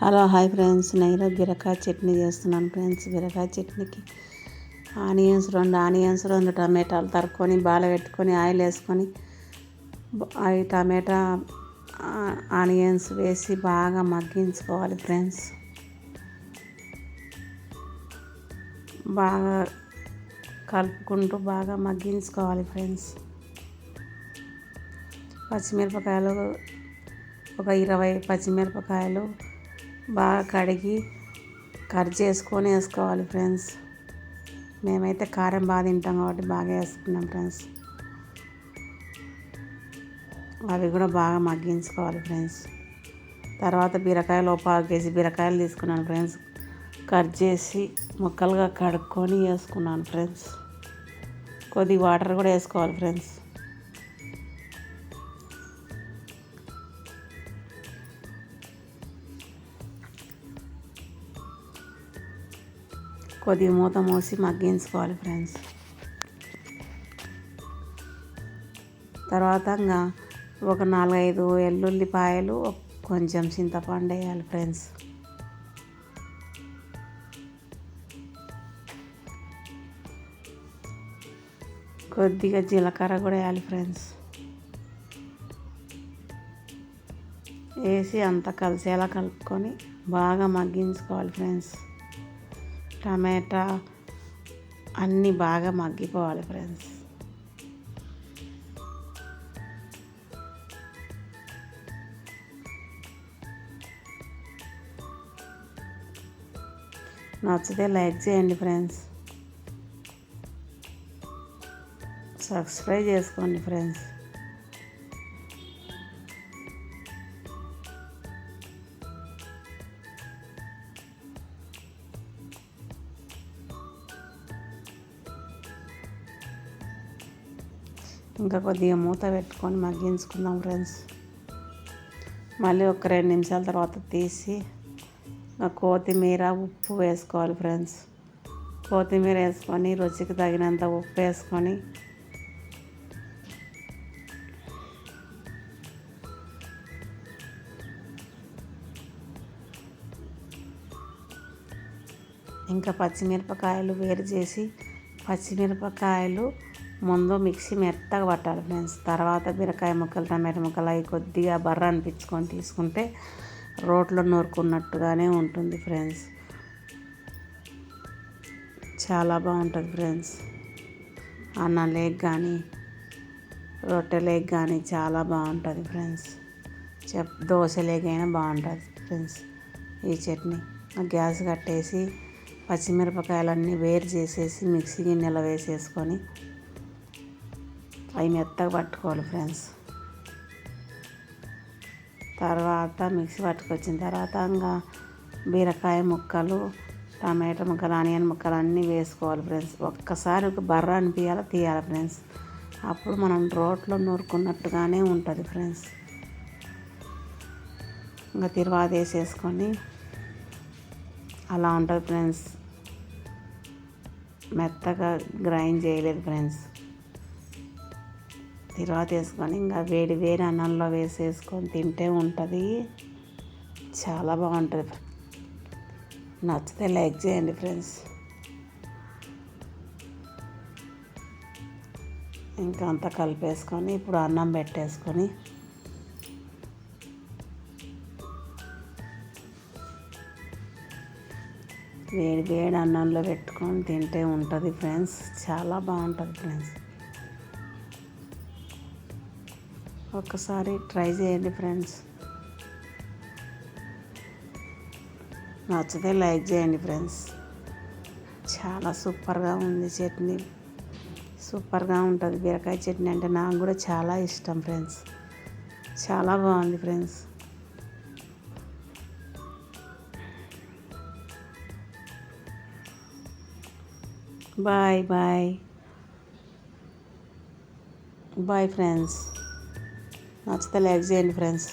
Hello hi friends, నేను బీరకాయ చట్నీ చేస్తున్నాను ఫ్రెండ్స్. బీరకాయ చట్నీకి రెండు టమాటాలు తరుక్కొని పెట్టుకొని ఆయిల్ వేసుకొని అవి టమాటా ఆనియన్స్ వేసి బాగా మగ్గించుకోవాలి ఫ్రెండ్స్. బాగా కలుపుకుంటూ బాగా మగ్గించుకోవాలి ఫ్రెండ్స్. పచ్చిమిరపకాయలు ఒక 20 పచ్చిమిరపకాయలు బాగా కడిగి కట్ చేసుకొని వేసుకోవాలి ఫ్రెండ్స్. మేమైతే కారం బాగా తింటాం కాబట్టి బాగా వేసుకున్నాం ఫ్రెండ్స్. అవి కూడా బాగా మగ్గించుకోవాలి ఫ్రెండ్స్. తర్వాత బీరకాయలు 1/2 కేజీ బీరకాయలు తీసుకున్నాను ఫ్రెండ్స్. కట్ చేసి ముక్కలుగా కడుక్కొని వేసుకున్నాను ఫ్రెండ్స్. కొద్దిగా వాటర్ కూడా వేసుకోవాలి ఫ్రెండ్స్. కొద్దిగా మూత మూసి మగ్గించుకోవాలి ఫ్రెండ్స్. తర్వాత ఒక 4-5 వెల్లుల్లిపాయలు కొంచెం చింతపండు వేయాలి ఫ్రెండ్స్. కొద్దిగా జీలకర్ర కూడా వేయాలి ఫ్రెండ్స్. వేసి అంతా కలిసేలా కలుపుకొని బాగా మగ్గించుకోవాలి ఫ్రెండ్స్. టమాటా అన్నీ బాగా మగ్గిపోవాలి ఫ్రెండ్స్. నచ్చితే లైక్ చేయండి ఫ్రెండ్స్. సబ్స్క్రైబ్ చేసుకోండి ఫ్రెండ్స్. ఇంకా కొద్దిగా మూత పెట్టుకొని మగ్గించుకుందాం ఫ్రెండ్స్. మళ్ళీ ఒక 2 నిమిషాల తర్వాత తీసి కొత్తిమీర ఉప్పు వేసుకోవాలి ఫ్రెండ్స్. కొత్తిమీర వేసుకొని రుచికి తగినంత ఉప్పు వేసుకొని ఇంకా పచ్చిమిరపకాయలు వేరు చేసి పచ్చిమిరపకాయలు ముందు మిక్సీ మెత్తగా పట్టాలి ఫ్రెండ్స్. తర్వాత బీరకాయ ముక్కలు టమాటా ముక్కలు అవి కొద్దిగా బర్ర అనిపించుకొని తీసుకుంటే రోట్లో నూరుకున్నట్టుగానే ఉంటుంది ఫ్రెండ్స్. చాలా బాగుంటుంది ఫ్రెండ్స్. అన్నం లేక్ కానీ రొట్టె లేక్ కానీ చాలా బాగుంటుంది ఫ్రెండ్స్. దోశ లేక్ అయినా బాగుంటుంది ఫ్రెండ్స్. ఈ చట్నీ గ్యాస్ కట్టేసి పచ్చిమిరపకాయలన్నీ వేరు చేసేసి మిక్సీ గిన్నెలో వేసేసుకొని అవి మెత్తగా పట్టుకోవాలి ఫ్రెండ్స్. తర్వాత మిక్సీ పట్టుకొచ్చిన తర్వాత బీరకాయ ముక్కలు టమాటా ముక్కలు ఆనియన్ ముక్కలు అన్నీ వేసుకోవాలి ఫ్రెండ్స్. ఒక్కసారి ఒక బర్ర అనిపించాలి తీయాలి ఫ్రెండ్స్. అప్పుడు మనం రోట్లో నూరుకున్నట్టుగానే ఉంటుంది ఫ్రెండ్స్. తిరువాత వేసేసుకొని అలా ఉంటుంది ఫ్రెండ్స్. మెత్తగా గ్రైండ్ చేయలేదు ఫ్రెండ్స్. తిరువాత వేసుకొని వేడి వేడి అన్నంలో వేసేసుకొని తింటే ఉంటుంది. చాలా బాగుంటుంది. నచ్చితే లైక్ చేయండి ఫ్రెండ్స్. ఇంకా అంతా కలిపేసుకొని ఇప్పుడు అన్నం పెట్టేసుకొని వేడి వేడి అన్నంలో పెట్టుకొని తింటే ఉంటుంది ఫ్రెండ్స్. చాలా బాగుంటుంది ఫ్రెండ్స్. ఒక్కసారి ట్రై చేయండి ఫ్రెండ్స్. నచ్చితే లైక్ చేయండి ఫ్రెండ్స్. చాలా సూపర్గా ఉంది చట్నీ. సూపర్గా ఉంటుంది. బీరకాయ చట్నీ అంటే నాకు కూడా చాలా ఇష్టం ఫ్రెండ్స్. చాలా బాగుంది friends. Bye bye bye friends. నచ్చితే లైక్ చేయండి ఫ్రెండ్స్.